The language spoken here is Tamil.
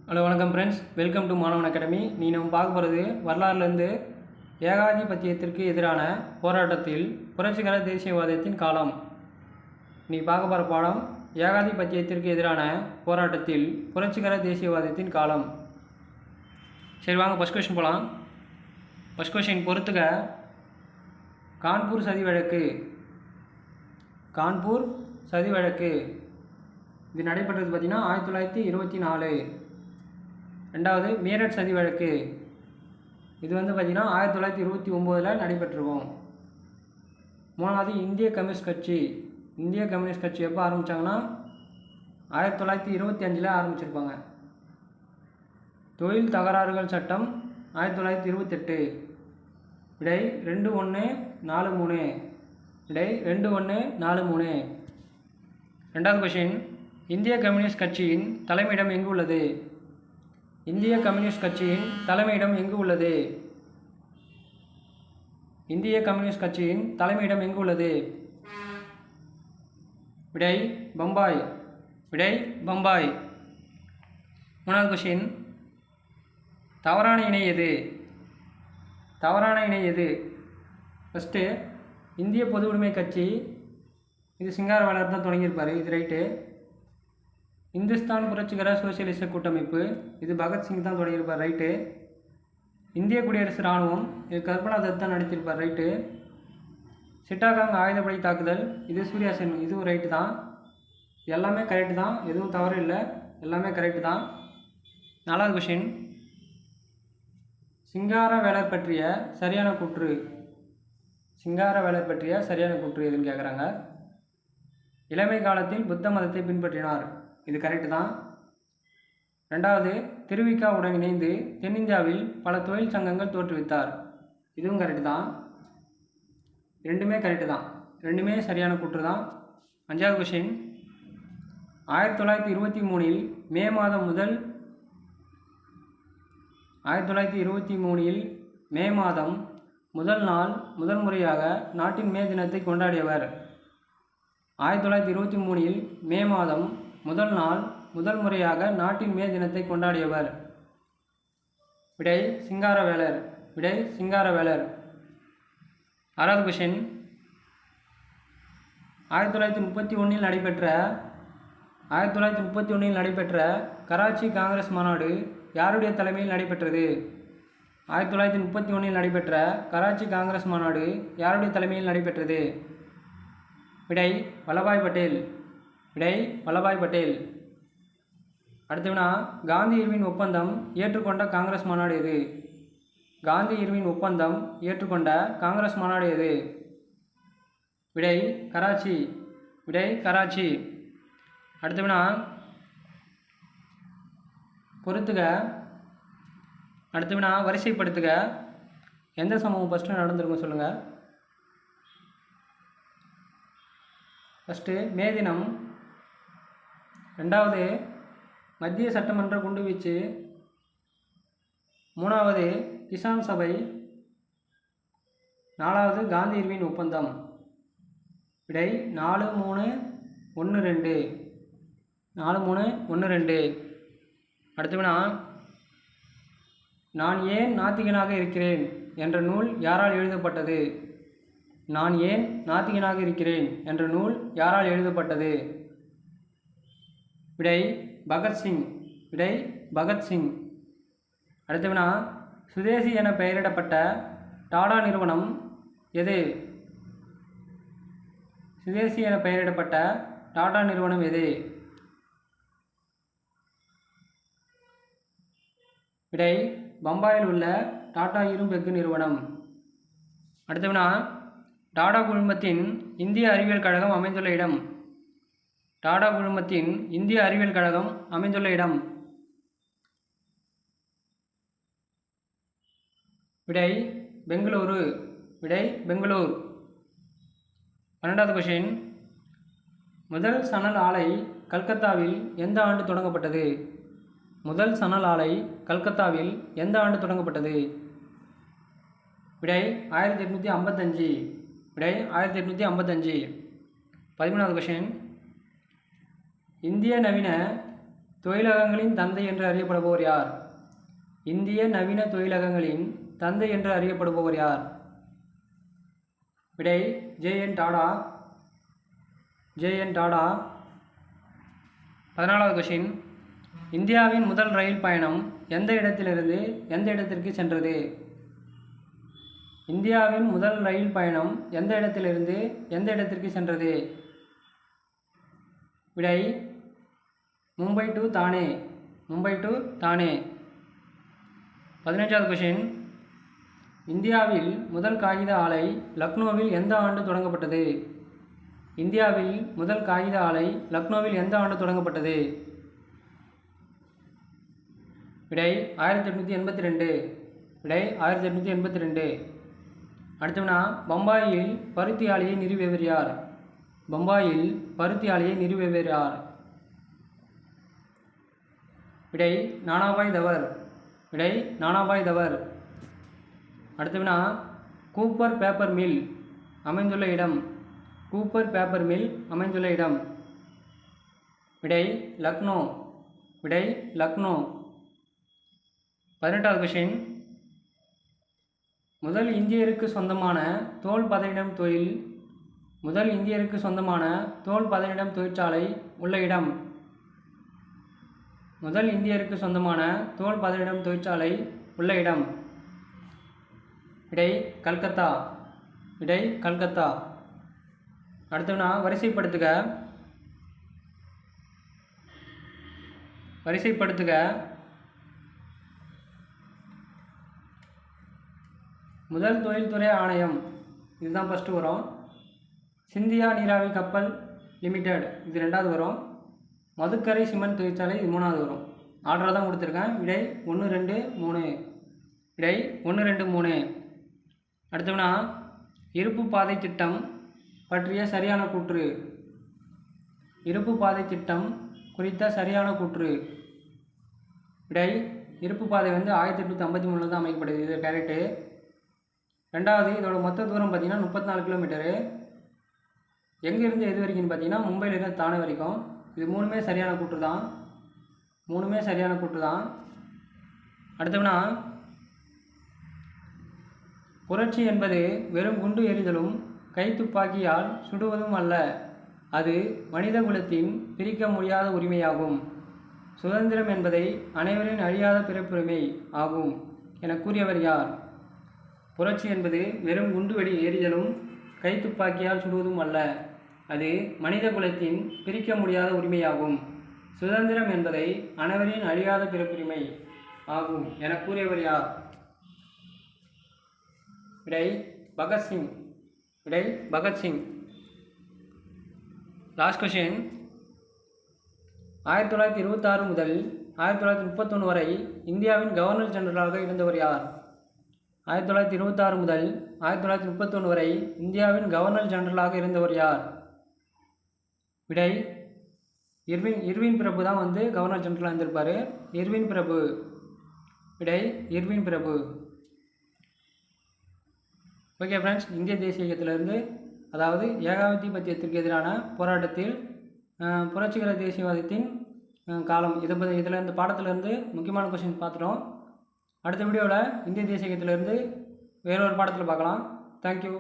ஹலோ வணக்கம் ஃப்ரெண்ட்ஸ், வெல்கம் டு மாணவன் அகாடமி. நீ நம்ம பார்க்க போகிறது வரலாறுலேருந்து ஏகாதிபத்தியத்திற்கு எதிரான போராட்டத்தில் புரட்சிகர தேசியவாதத்தின் காலம். நீ பார்க்க போகிற பாடம் ஏகாதிபத்தியத்திற்கு எதிரான போராட்டத்தில் புரட்சிகர தேசியவாதத்தின் காலம். சரி வாங்க ஃபஸ்ட் கொஸ்டின் போகலாம். ஃபஸ்ட் கொஸ்டின் பொறுத்துக. கான்பூர் சதி வழக்கு. கான்பூர் சதி வழக்கு இது நடைபெற்றது பார்த்திங்கன்னா 1924. ரெண்டாவது மீரட் சதி வழக்கு. இது பார்த்திங்கன்னா 1929 நடைபெற்றிருக்கும். மூணாவது இந்திய கம்யூனிஸ்ட் கட்சி. இந்திய கம்யூனிஸ்ட் கட்சி எப்போ ஆரம்பித்தாங்கன்னா 1925 ஆரம்பிச்சிருப்பாங்க. தொழில் தகராறுகள் சட்டம் 1928. விடை 2143. விடை 2143. ரெண்டாவது கொஷின், இந்திய கம்யூனிஸ்ட் கட்சியின் தலைமையிடம் எங்கு உள்ளது? இந்திய கம்யூனிஸ்ட் கட்சியின் தலைமையிடம் எங்கு உள்ளது? இந்திய கம்யூனிஸ்ட் கட்சியின் தலைமையிடம் எங்கு உள்ளது? விடை பம்பாய். விடை பம்பாய். மூணாவது கொஷின், தவறான இணை எது? தவறான இணை எது? ஃபஸ்ட்டு இந்திய பொது உடைமை கட்சி. இது சிங்காரவேலர் தான் தொடங்கியிருப்பார். இது ரைட்டு. இந்துஸ்தான் புரட்சிகர சோசியலிச கூட்டமைப்பு. இது பகத்சிங் தான் தொடங்கியிருப்பார். ரைட்டு. இந்திய குடியரசு இராணுவம். இது கல்பனா தத் தான் நடத்தியிருப்பார். ரைட்டு. சிட்டாகாங் ஆயுதப்படை தாக்குதல். இது சூர்யா சென். இதுவும் ரைட்டு தான். எல்லாமே கரெக்டு தான், எதுவும் தவறு இல்லை, எல்லாமே கரெக்டு தான். நாலாவது கொஷின், சிங்காரவேலர் பற்றிய சரியான கூற்று. சிங்காரவேலர் பற்றிய சரியான கூற்று எதுன்னு கேட்குறாங்க. இளமை காலத்தில் புத்த மதத்தை பின்பற்றினார். இது கரெக்டு தான். ரெண்டாவது, திருவிக்காவுடன் இணைந்து தென்னிந்தியாவில் பல தொழில் சங்கங்கள் தோற்றுவித்தார். இதுவும் கரெக்டு தான். ரெண்டுமே கரெக்டு தான், ரெண்டுமே சரியான கூற்று தான். அஞ்சாவது கொஷின், 1923 மே மாதம் முதல் 1923 மே மாதம் முதல் நாள் முதல் முறையாக நாட்டின் மே தினத்தை கொண்டாடியவர். 1923 மே மாதம் முதல் நாள் முதல் முறையாக நாட்டின் மே தினத்தை கொண்டாடியவர். விடை சிங்காரவேலர். விடை சிங்காரவேலர். ஆறாவது கொஷின், 1931 நடைபெற்ற கராச்சி காங்கிரஸ் மாநாடு யாருடைய தலைமையில் நடைபெற்றது? 1931 நடைபெற்ற கராச்சி காங்கிரஸ் மாநாடு யாருடைய தலைமையில் நடைபெற்றது? விடை வல்லபாய் பட்டேல். விடை வல்லபாய் பட்டேல். அடுத்த வினா, காந்தி இர்வின் ஒப்பந்தம் ஏற்றுக்கொண்ட காங்கிரஸ் மாநாடு எது? காந்தி இர்வின் ஒப்பந்தம் ஏற்றுக்கொண்ட காங்கிரஸ் மாநாடு எது? விடை கராச்சி. விடை கராச்சி. அடுத்த வினா, பொறுத்துக. அடுத்த வினா, வரிசைப்படுத்துக. எந்த சம்பவம் ஃபஸ்ட்டு நடந்திருக்கும் சொல்லுங்கள். ஃபஸ்ட்டு மே தினம். ரெண்டாவது மத்திய சட்டமன்ற குண்டுவீச்சு. மூணாவது கிசான் சபை. நாலாவது காந்தி இர்வின் ஒப்பந்தம். விடை 4312. 4312. அடுத்த வினா, நான் ஏன் நாத்திகனாக இருக்கிறேன் என்ற நூல் யாரால் எழுதப்பட்டது? நான் ஏன் நாத்திகனாக இருக்கிறேன் என்ற நூல் யாரால் எழுதப்பட்டது? விடை பகத்சிங். விடை பகத்சிங். அடுத்த வினா, சுதேசி என பெயரிடப்பட்ட டாடா நிறுவனம் எது? சுதேசி என பெயரிடப்பட்ட டாடா நிறுவனம் எது? விடை பம்பாயில் உள்ள டாடா இரும்பு எஃகு நிறுவனம். அடுத்த வினா, டாடா குழுமத்தின் இந்திய அறிவியல் கழகம் அமைந்துள்ள இடம். டாடா குழுமத்தின் இந்திய அறிவியல் கழகம் அமைந்துள்ள இடம். விடை பெங்களூரு. விடை பெங்களூர். 12வது கொஷின், முதல் சணல் ஆலை கல்கத்தாவில் எந்த ஆண்டு தொடங்கப்பட்டது? முதல் சணல் ஆலை கல்கத்தாவில் எந்த ஆண்டு தொடங்கப்பட்டது? விடை 1855. விடை 1855. 13வது கொஷின், இந்திய நவீன தொழிலகங்களின் தந்தை என்று அறியப்படுபவர் யார்? இந்திய நவீன தொழிலகங்களின் தந்தை என்று அறியப்படுபவர் யார்? விடை ஜே.என். டாடா. ஜே.என். டாடா. 14வது கொஷின். இந்தியாவின் முதல் ரயில் பயணம் எந்த இடத்திலிருந்து எந்த இடத்திற்கு சென்றது? இந்தியாவின் முதல் ரயில் பயணம் எந்த இடத்திலிருந்து எந்த இடத்திற்கு சென்றது? விடை மும்பை டு தானே. மும்பை டு தானே. 15வது கொஷின். இந்தியாவில் முதல் காகித ஆலை லக்னோவில் எந்த ஆண்டு தொடங்கப்பட்டது? இந்தியாவில் முதல் காகித ஆலை லக்னோவில் எந்த ஆண்டு தொடங்கப்பட்டது? விடை 1882. விடை 1882. அடுத்தவனா பம்பாயில் பருத்தி ஆலையை நிறுவியவர் யார்? பம்பாயில் பருத்தி ஆலையை நிறுவியவர் யார்? விடை நானாபாய் தவர். விடை நானாபாய் தவர். அடுத்தவனா கூப்பர் பேப்பர் மில் அமைந்துள்ள இடம். கூப்பர் பேப்பர் மில் அமைந்துள்ள இடம். விடை லக்னோ. விடை லக்னோ. 18வது கொஷின். முதல் இந்தியருக்கு சொந்தமான தோல் பதனிடும் தொழில் முதல் இந்தியருக்கு சொந்தமான தோல் பதனிடும் தொழிற்சாலை உள்ள இடம். முதல் இந்தியருக்கு சொந்தமான தோல் பதனிடும் தொழிற்சாலை உள்ள இடம். விடை கல்கத்தா. விடை கல்கத்தா. அடுத்தவனா வரிசைப்படுத்துக. வரிசைப்படுத்துக. முதல் தொழில்துறை ஆணையம் இதுதான் ஃபஸ்ட்டு வரும். சிந்தியா நீராவி கப்பல் லிமிடெட் இது 2வது வரும். மதுக்கரை சிமெண்ட் தொழிற்சாலை இது 3வது வரும். ஆர்டராக தான் கொடுத்துருக்கேன். விடை 1 2 3. விடை 1 2 3. அடுத்தவனா இருப்பு பாதை திட்டம் பற்றிய சரியான கூற்று. இருப்பு பாதை திட்டம் குறித்த சரியான கூற்று. விடை இருப்பு பாதை 1853 தான் அமைக்கப்படுது. இது கரெக்டு. 2வது இதோட மொத்த தூரம் பார்த்திங்கன்னா 34 கிலோமீட்டரு. எங்கேருந்து எது வரைக்கும்னு பார்த்தீங்கன்னா மும்பையிலேருந்து தானே வரைக்கும். இது 3மே சரியான கூற்று தான். 3மே சரியான கூற்று தான். அடுத்தவனா புரட்சி என்பது வெறும் குண்டு எறிதலும் கைத்துப்பாக்கியால் சுடுவதும் அல்ல. அது மனித குலத்தின் பிரிக்க முடியாத உரிமையாகும். சுதந்திரம் என்பதை அனைவரின் அழியாத பிறப்புரிமை ஆகும் என கூறியவர் யார்? புரட்சி என்பது வெறும் குண்டு எறிதலும் கைத்துப்பாக்கியால் சுடுவதும் அல்ல. அது மனித குலத்தின் பிரிக்க முடியாத உரிமையாகும். சுதந்திரம் என்பதை அனைவரின் அழியாத பிறப்புரிமை ஆகும் என கூறியவர் யார்? விடை பகத்சிங். விடை பகத்சிங். Last question. 1926 முதல் 1931 வரை இந்தியாவின் கவர்னர் ஜெனரலாக இருந்தவர் யார்? 1926 முதல் 1931 வரை இந்தியாவின் கவர்னர் ஜெனரலாக இருந்தவர் யார்? விடை இர்வின் பிரபு தான் கவர்னர் ஜெனரலாக இருந்திருப்பார். இர்வின் பிரபு. விடை இர்வின் பிரபு. ஓகே ஃப்ரெண்ட்ஸ், இந்திய தேசிய இயக்கத்திலிருந்து அதாவது ஏகாதிபத்தியத்திற்கு எதிரான போராட்டத்தில் புரட்சிகர தேசியவாதத்தின் காலம் இதில் இந்த பாடத்திலிருந்து முக்கியமான கொஸ்டின் பார்த்துட்டோம். அடுத்த வீடியோவில் இந்திய தேசிய இயக்கத்திலிருந்து வேறொரு பாடத்தில் பார்க்கலாம். தேங்க்யூ.